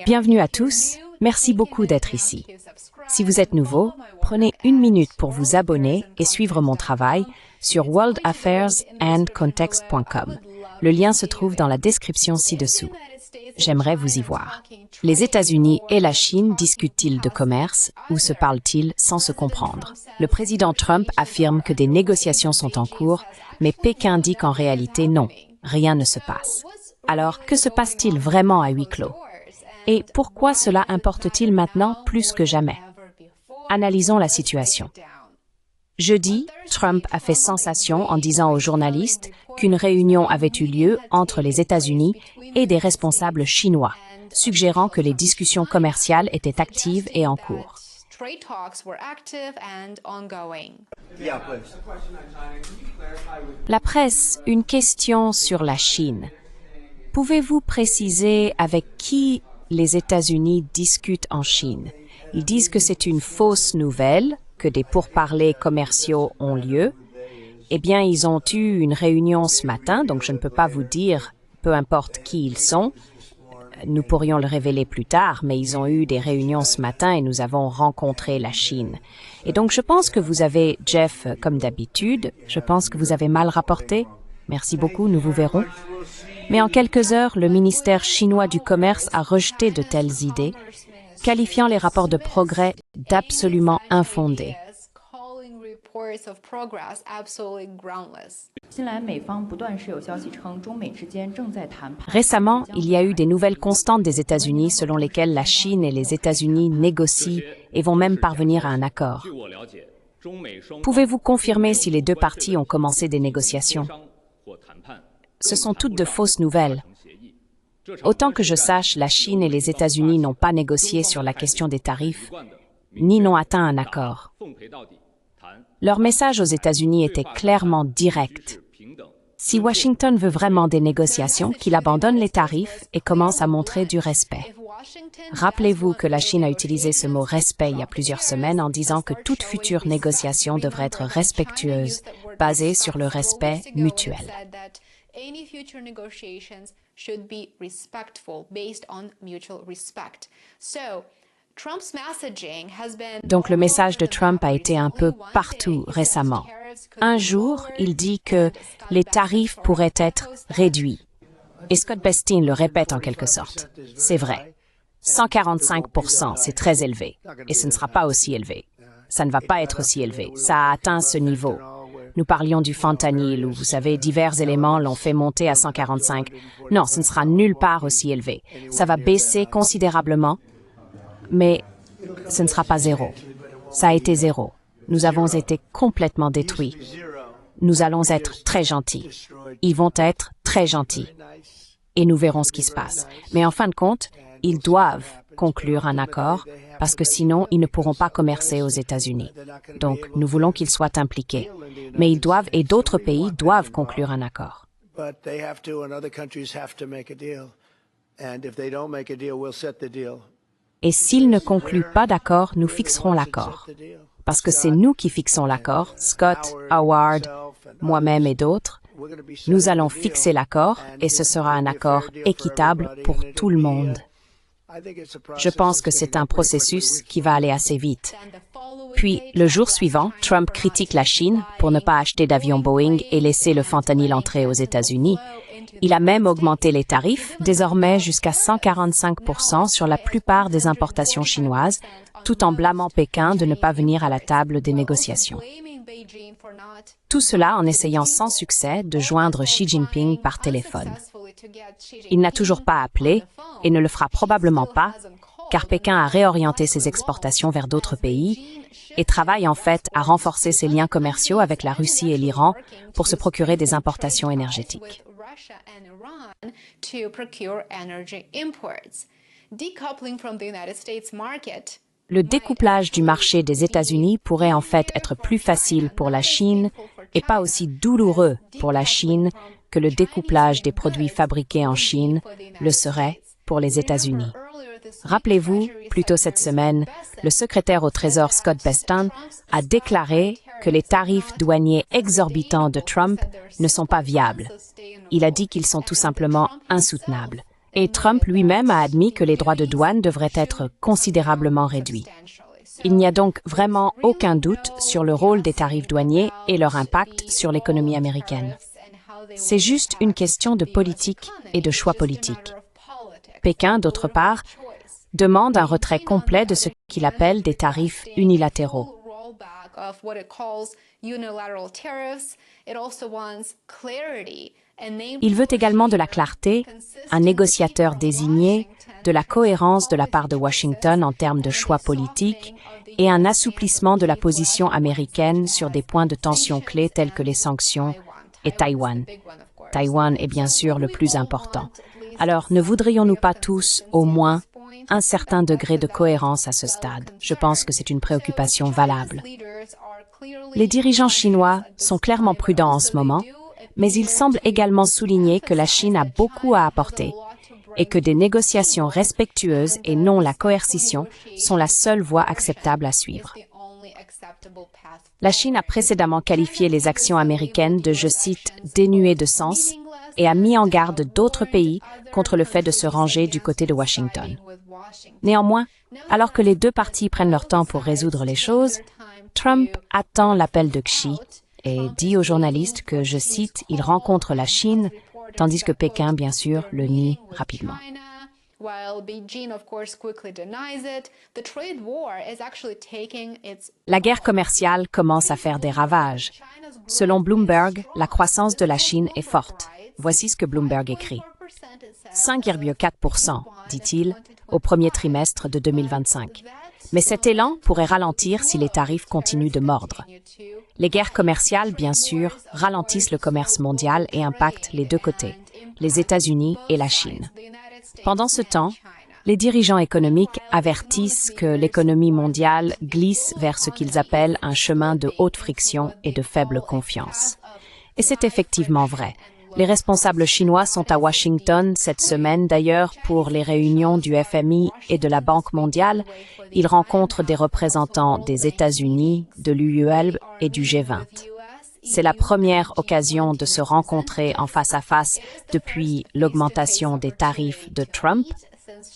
Bienvenue à tous, merci beaucoup d'être ici. Si vous êtes nouveau, prenez une minute pour vous abonner et suivre mon travail sur worldaffairsandcontext.com. Le lien se trouve dans la description ci-dessous. J'aimerais vous y voir. Les États-Unis et la Chine discutent-ils de commerce ou se parlent-ils sans se comprendre? Le président Trump affirme que des négociations sont en cours, mais Pékin dit qu'en réalité non, rien ne se passe. Alors, que se passe-t-il vraiment à huis clos? Et pourquoi cela importe-t-il maintenant plus que jamais? Analysons la situation. Jeudi, Trump a fait sensation en disant aux journalistes qu'une réunion avait eu lieu entre les États-Unis et des responsables chinois, suggérant que les discussions commerciales étaient actives et en cours. La presse, une question sur la Chine. Pouvez-vous préciser avec qui les États-Unis discutent en Chine? Ils disent que c'est une fausse nouvelle, que des pourparlers commerciaux ont lieu. Eh bien, ils ont eu une réunion ce matin, donc je ne peux pas vous dire, peu importe qui ils sont. Nous pourrions le révéler plus tard, mais ils ont eu des réunions ce matin et nous avons rencontré la Chine. Et donc, je pense que vous avez, Jeff, comme d'habitude, je pense que vous avez mal rapporté. Merci beaucoup, nous vous verrons. Mais en quelques heures, le ministère chinois du Commerce a rejeté de telles idées, qualifiant les rapports de progrès d'absolument infondés. Récemment, il y a eu des nouvelles constantes des États-Unis selon lesquelles la Chine et les États-Unis négocient et vont même parvenir à un accord. Pouvez-vous confirmer si les deux parties ont commencé des négociations? Ce sont toutes de fausses nouvelles. Autant que je sache, la Chine et les États-Unis n'ont pas négocié sur la question des tarifs, ni n'ont atteint un accord. Leur message aux États-Unis était clairement direct. Si Washington veut vraiment des négociations, qu'il abandonne les tarifs et commence à montrer du respect. Rappelez-vous que la Chine a utilisé ce mot « respect » il y a plusieurs semaines en disant que toute future négociation devrait être respectueuse, basée sur le respect mutuel. Any future negotiations should be respectful, based on mutual respect. Donc le message de Trump a été un peu partout récemment. Un jour, il dit que les tarifs pourraient être réduits. Et Scott Bessent le répète en quelque sorte. C'est vrai. 145%, c'est très élevé. Et ce ne sera pas aussi élevé. Ça ne va pas être aussi élevé. Ça a atteint ce niveau. Nous parlions du fentanyl, où, vous savez, divers éléments l'ont fait monter à 145. Non, ce ne sera nulle part aussi élevé. Ça va baisser considérablement, mais ce ne sera pas zéro. Ça a été zéro. Nous avons été complètement détruits. Nous allons être très gentils. Ils vont être très gentils. Et nous verrons ce qui se passe. Mais en fin de compte, ils doivent conclure un accord, parce que sinon, ils ne pourront pas commercer aux États-Unis. Donc, nous voulons qu'ils soient impliqués. Mais ils doivent, et d'autres pays doivent conclure un accord. Et s'ils ne concluent pas d'accord, nous fixerons l'accord. Parce que c'est nous qui fixons l'accord, Scott, Howard, moi-même et d'autres. Nous allons fixer l'accord et ce sera un accord équitable pour tout le monde. Je pense que c'est un processus qui va aller assez vite. Puis, le jour suivant, Trump critique la Chine pour ne pas acheter d'avions Boeing et laisser le fentanyl entrer aux États-Unis. Il a même augmenté les tarifs, désormais jusqu'à 145% sur la plupart des importations chinoises, tout en blâmant Pékin de ne pas venir à la table des négociations. Tout cela en essayant sans succès de joindre Xi Jinping par téléphone. Il n'a toujours pas appelé et ne le fera probablement pas, car Pékin a réorienté ses exportations vers d'autres pays et travaille en fait à renforcer ses liens commerciaux avec la Russie et l'Iran pour se procurer des importations énergétiques. Le découplage du marché des États-Unis pourrait en fait être plus facile pour la Chine et pas aussi douloureux pour la Chine que le découplage des produits fabriqués en Chine le serait pour les États-Unis. Rappelez-vous, plus tôt cette semaine, le secrétaire au Trésor Scott Bessent a déclaré que les tarifs douaniers exorbitants de Trump ne sont pas viables. Il a dit qu'ils sont tout simplement insoutenables. Et Trump lui-même a admis que les droits de douane devraient être considérablement réduits. Il n'y a donc vraiment aucun doute sur le rôle des tarifs douaniers et leur impact sur l'économie américaine. C'est juste une question de politique et de choix politiques. Pékin, d'autre part, demande un retrait complet de ce qu'il appelle des tarifs unilatéraux. Il veut également de la clarté, un négociateur désigné, de la cohérence de la part de Washington en termes de choix politiques et un assouplissement de la position américaine sur des points de tension clés tels que les sanctions et Taïwan. Taïwan est bien sûr le plus important. Alors, ne voudrions-nous pas tous, au moins, un certain degré de cohérence à ce stade? Je pense que c'est une préoccupation valable. Les dirigeants chinois sont clairement prudents en ce moment, mais ils semblent également souligner que la Chine a beaucoup à apporter et que des négociations respectueuses et non la coercition sont la seule voie acceptable à suivre. La Chine a précédemment qualifié les actions américaines de, je cite, « dénuées de sens » et a mis en garde d'autres pays contre le fait de se ranger du côté de Washington. Néanmoins, alors que les deux parties prennent leur temps pour résoudre les choses, Trump attend l'appel de Xi et dit aux journalistes que, je cite, « il rencontre la Chine », tandis que Pékin, bien sûr, le nie rapidement. La guerre commerciale commence à faire des ravages. Selon Bloomberg, la croissance de la Chine est forte. Voici ce que Bloomberg écrit. 5,4%, dit-il, au premier trimestre de 2025. Mais cet élan pourrait ralentir si les tarifs continuent de mordre. Les guerres commerciales, bien sûr, ralentissent le commerce mondial et impactent les deux côtés, les États-Unis et la Chine. Pendant ce temps, les dirigeants économiques avertissent que l'économie mondiale glisse vers ce qu'ils appellent un chemin de haute friction et de faible confiance. Et c'est effectivement vrai. Les responsables chinois sont à Washington cette semaine d'ailleurs pour les réunions du FMI et de la Banque mondiale. Ils rencontrent des représentants des États-Unis, de l'UE et du G20. C'est la première occasion de se rencontrer en face à face depuis l'augmentation des tarifs de Trump,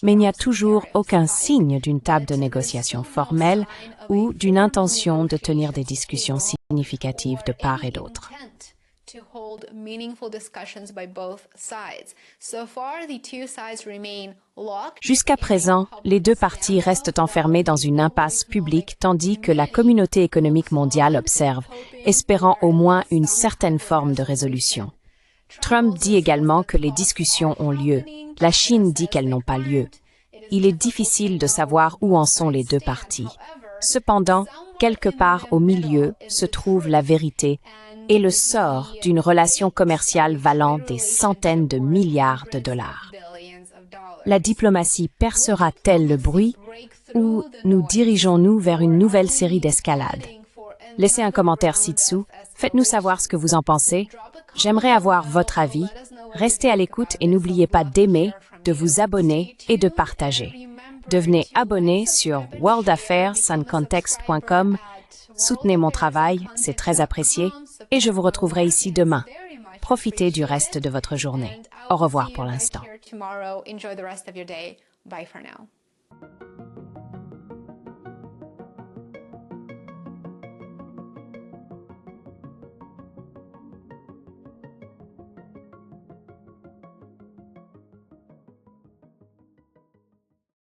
mais il n'y a toujours aucun signe d'une table de négociation formelle ou d'une intention de tenir des discussions significatives de part et d'autre. Jusqu'à présent, les deux parties restent enfermées dans une impasse publique tandis que la communauté économique mondiale observe, espérant au moins une certaine forme de résolution. Trump dit également que les discussions ont lieu. La Chine dit qu'elles n'ont pas lieu. Il est difficile de savoir où en sont les deux parties. Cependant, quelque part au milieu se trouve la vérité et le sort d'une relation commerciale valant des centaines de milliards de dollars. La diplomatie percera-t-elle le bruit ou nous dirigeons-nous vers une nouvelle série d'escalades? Laissez un commentaire ci-dessous, faites-nous savoir ce que vous en pensez. J'aimerais avoir votre avis. Restez à l'écoute et n'oubliez pas d'aimer, de vous abonner et de partager. Devenez abonné sur worldaffaires.com. Soutenez mon travail, c'est très apprécié, et je vous retrouverai ici demain. Profitez du reste de votre journée. Au revoir pour l'instant.